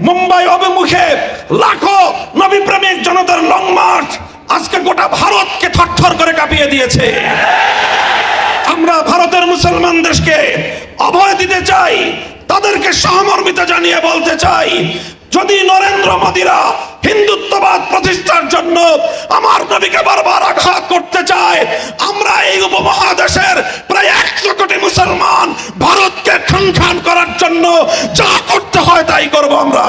মুম্বাই অভিমুখে লাখো নবী প্রেমিক জনতার লং মার্চ আজকে গোটা ভারতকে থরথর করে কাঁপিয়ে দিয়েছে। আমরা ভারতের মুসলমান দেশকে অভয় দিতে চাই, তাদেরকে সহমর্মিতা জানিয়ে বলতে চাই, যদি নরেন্দ্র মোদীরা হিন্দুত্ববাদ প্রতিষ্ঠার জন্য আমার নবীকে বারবার আঘাত করতে চায়, আমরা এই উপমহাদেশের প্রায় 100 কোটি মুসলমান ভারতকে খান করার জন্য যা করতে হয় তাই করব আমরা।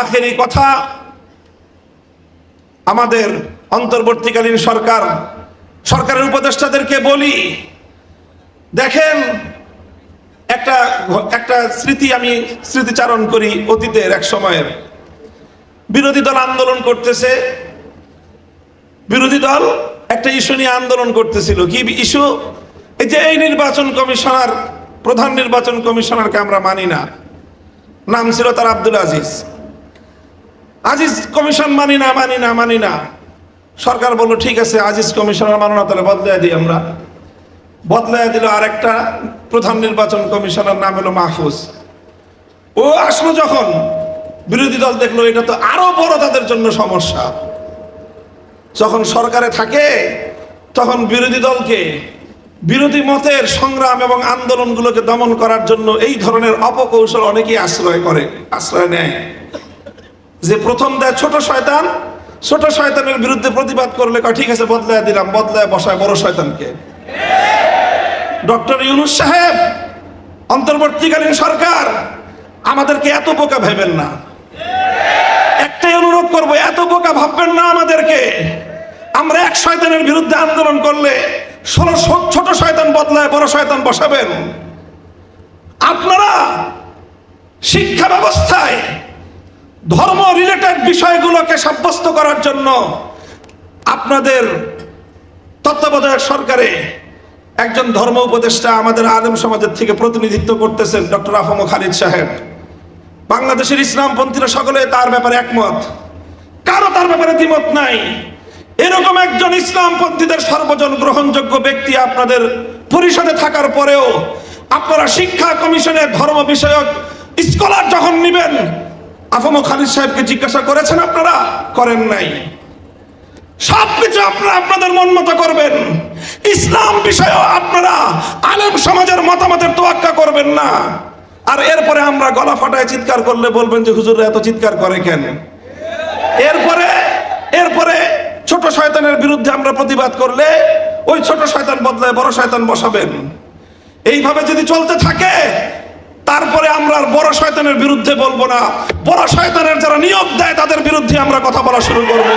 আখেরি কথা, আমাদের অন্তর্বর্তীকালীন সরকারের উপদেষ্টাদেরকে বলি, দেখেন একটা আমি স্মৃতিচারণ করি অতীতের এক সময়ের। বিরোধী দল আন্দোলন করতেছে, বিরোধী দল একটা ইস্যু নিয়ে আন্দোলন করতেছিল। কি ইস্যু? এই যে এই নির্বাচন কমিশনার, প্রধান নির্বাচন কমিশনারকে আমরা মানি না, নাম ছিল তার আব্দুল আজিজ কমিশন মানি না। সরকার বলল ঠিক আছে, আজিজ কমিশনার মানো না, তাহলে বদলাই দিই আমরা। বদলাই দিল আরেকটা প্রধান নির্বাচন কমিশনার, নাম হলো মাহফুজ। ও আসলো যখন, বিরোধী দল দেখলো এটা তো আরো বড় তাদের জন্য সমস্যা। যখন সরকারে থাকে তখন বিরোধী দলকে বিরোধী মতের সংগ্রাম এবং আন্দোলনগুলোকে দমন করার জন্য এই ধরনের অপকৌশল অনেকেই আশ্রয় নেয়। যে প্রথম দেয় ছোট শয়তানের বিরুদ্ধে প্রতিবাদ করলে কয় ঠিক আছে বদলায় দিলাম, বদলায় বসায় বড় শয়তানকে। ডক্টর ইউনূস সাহেব, অন্তর্বর্তীকালীন সরকার, আমাদেরকে এত বোকা ভাবেন না। একটাই অনুরোধ করব, এত বোকা ভাববেন না আমাদেরকে। আমরা এক শয়তানের বিরুদ্ধে আন্দোলন করলে 16 ছোট শয়তান বদলায় বড় শয়তান বসাবেন। আপনারা শিক্ষা ব্যবস্থায় ধর্ম রিলেটেড বিষয়গুলোকে সাব্যস্ত করার জন্য আপনাদের তত্ত্বাবধায়ক সরকারে একজন ধর্ম উপদেষ্টা আমাদের আলেম সমাজের থেকে প্রতিনিধিত্ব করতেছেন, ডক্টর আফম খালিদ সাহেব। বাংলাদেশের ইসলামপন্থীরা সকলে তার ব্যাপারে একমত, কারো তার ব্যাপারে দ্বিমত নাই। এরকম একজন ইসলামপন্থীদের সর্বজন গ্রহণযোগ্য ব্যক্তি আপনাদের পরিষদে থাকার পরেও আপনারা শিক্ষা কমিশনের ধর্ম বিষয়ক স্কলার যখন নেবেন, আফম খালিদ সাহেবকে জিজ্ঞাসা করেছেন? আপনারা করেন নাই। সবকিছু আপনারা আপনাদের মন মতো করবেন। ইসলাম বিষয়েও আপনারা আলেম সমাজের মতামতের তোয়াক্কা করবেন না। আর এরপরে আমরা গলা ফাটায় চিৎকার করলে বলবেন যে হুজুররা এত চিৎকার করে কেন? এরপরে ছোট শয়তানের বিরুদ্ধে আমরা প্রতিবাদ করলে ওই ছোট শয়তান বদলায় বড় শয়তান বসাবেন। এইভাবে যদি চলতে থাকে তারপরে আমরা আর বড় শয়তানের বিরুদ্ধে বলবো না, বড় শয়তানের যারা নিয়োগ দেয় তাদের বিরুদ্ধে আমরা কথা বলা শুরু করব।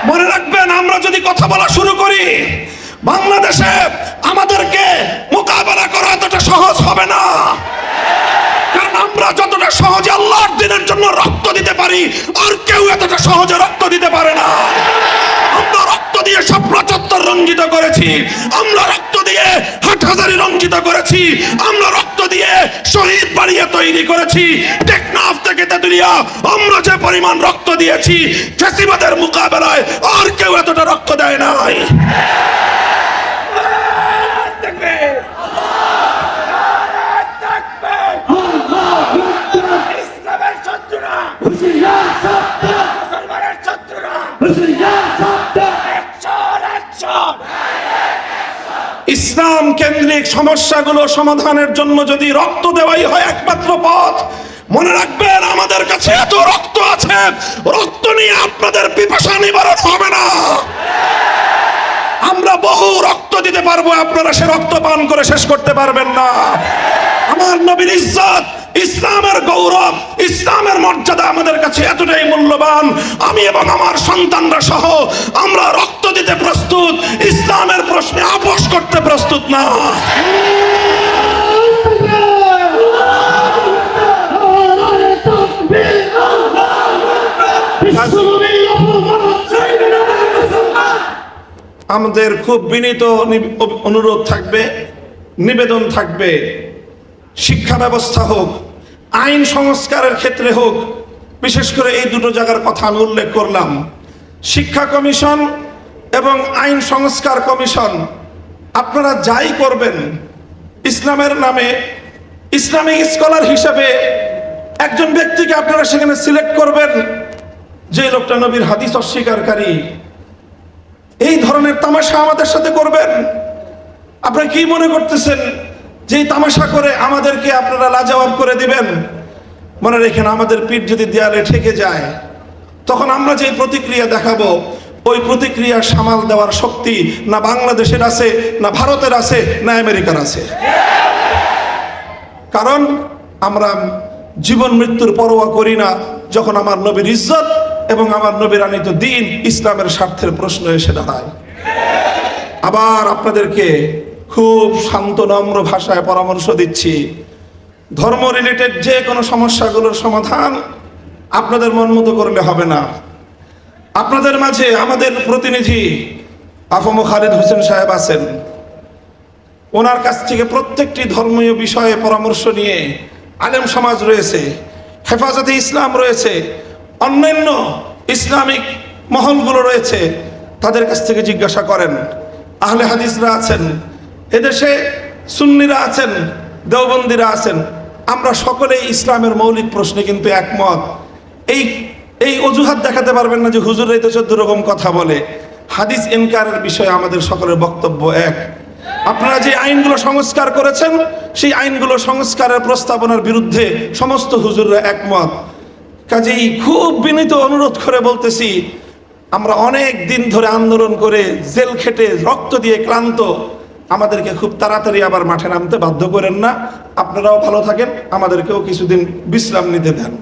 মনে রাখবেন, আমরা যদি কথা বলা শুরু করি বাংলাদেশে আমাদেরকে মোকাবেলা করা এতটা সহজ হবে না। কারণ আমরা যতটা সহজে আল্লাহর দ্বীনের জন্য রক্ত দিতে পারি, আর কেউ এতটা সহজে রক্ত দিতে পারে না। আমরা রক্ত দিয়ে শাপলা চত্বর রঞ্জিত করেছি, আমরা রক্ত দিয়ে হাটহাজারী রঞ্জিত করেছি, আমরা রক্ত দিয়ে শহীদ বাড়িয়ে তৈরি করেছি। টেকনাফ থেকে তেতুলিয়া আমরা যে পরিমাণ রক্ত দিয়েছি, ফ্যাসিবাদের মোকাবেলায় আর কেউ এতটা রক্ত দেয় নাই। ইসলাম কেন্দ্রিক সমস্যাগুলো সমাধানের জন্য যদি রক্ত দেওয়াই হয় একমাত্র পথ, মনে রাখবেন আমাদের কাছে এত রক্ত আছে, রক্ত নিয়ে আপনাদের পিপাসা নিবারণ হবে না। আমরা বহু রক্ত দিতে পারবো, আপনারা সে রক্ত পান করে শেষ করতে পারবেন না। আমার নবীর ইজ্জত, ইসলামের গৌরব, ইসলামের মর্যাদা আমাদের কাছে এতটাই মূল্যবান, আমি এবং আমার সন্তানরা সহ আমরা রক্ত দিতে প্রস্তুত, ইসলামের প্রশ্নে আপোষ করতে প্রস্তুত না। আমাদের খুব বিনীত অনুরোধ থাকবে, নিবেদন থাকবে, শিক্ষা ব্যবস্থা হোক, আইন সংস্কারের ক্ষেত্রে হোক, বিশেষ করে এই দুটো জায়গার কথা আমি উল্লেখ করলাম, শিক্ষা কমিশন এবং আইন সংস্কার কমিশন, আপনারা যাই করবেন ইসলামের নামে ইসলামিক স্কলার হিসেবে একজন ব্যক্তিকে আপনারা সেখানে সিলেক্ট করবেন যে লোকটা নবীর হাদিস অস্বীকারী। এই ধরনের তামাশা আমাদের সাথে করবেন? আপনারা কি মনে করতেছেন যে এই তামাশা করে আমাদেরকে আপনারা লাজবাব করে দিবেন? মনে রেখেন, আমাদের পিঠ যদি দেয়ালে ঠেকে যায় তখন আমরা যে প্রতিক্রিয়া দেখাবো, ওই প্রতিক্রিয়া সামাল দেওয়ার শক্তি না বাংলাদেশের আছে, না ভারতের আছে, না আমেরিকার আছে। কারণ আমরা জীবন মৃত্যুর পরোয়া করি না যখন আমার নবীর ইজ্জত এবং আমার নবীর আনিত দ্বীন ইসলামের স্বার্থের প্রশ্ন এসে দাঁড়ায়। আবার আপনাদেরকে খুব শান্ত নম্র ভাষায় পরামর্শ দিচ্ছি, ধর্ম রিলেটেড যে কোনো সমস্যাগুলোর সমাধান আপনাদের মন মতো করলে হবে না। আপনাদের মাঝে আমাদের প্রতিনিধি আফম খালিদ হোসেন সাহেব আছেন, ওনার কাছ থেকে প্রত্যেকটি ধর্মীয় বিষয়ে পরামর্শ নিয়ে আলেম সমাজ রয়েছে, হেফাজতে ইসলাম রয়েছে, অন্যান্য ইসলামিক মহলগুলো রয়েছে, তাদের কাছ থেকে জিজ্ঞাসা করেন। আহলে হাদিসরা আছেন, এদেশে সুন্নিরা আছেন, দেওবন্দিরা আছেন, আমরা সকলেই ইসলামের মৌলিক প্রশ্নে কিন্তু একমত। এই অজুহাত দেখাতে পারবেন না যে হুজুর এই তো 14 রকম কথা বলে। হাদিস ইনকারের বিষয়ে আমাদের সকলের বক্তব্য এক। আপনারা যে আইনগুলো সংস্কার করেছেন সেই আইনগুলো সংস্কারের প্রস্তাবনার বিরুদ্ধে সমস্ত হুজুররা একমত। কাজেই খুব বিনীত অনুরোধ করে বলতেছি, আমরা অনেক দিন ধরে আন্দোলন করে জেল খেটে রক্ত দিয়ে ক্লান্ত, আমাদেরকে খুব তাড়াতাড়ি আবার মাঠে নামতে বাধ্য করেন না। আপনারাও ভালো থাকেন, আমাদেরকেও কিছুদিন বিশ্রাম নিতে দেন।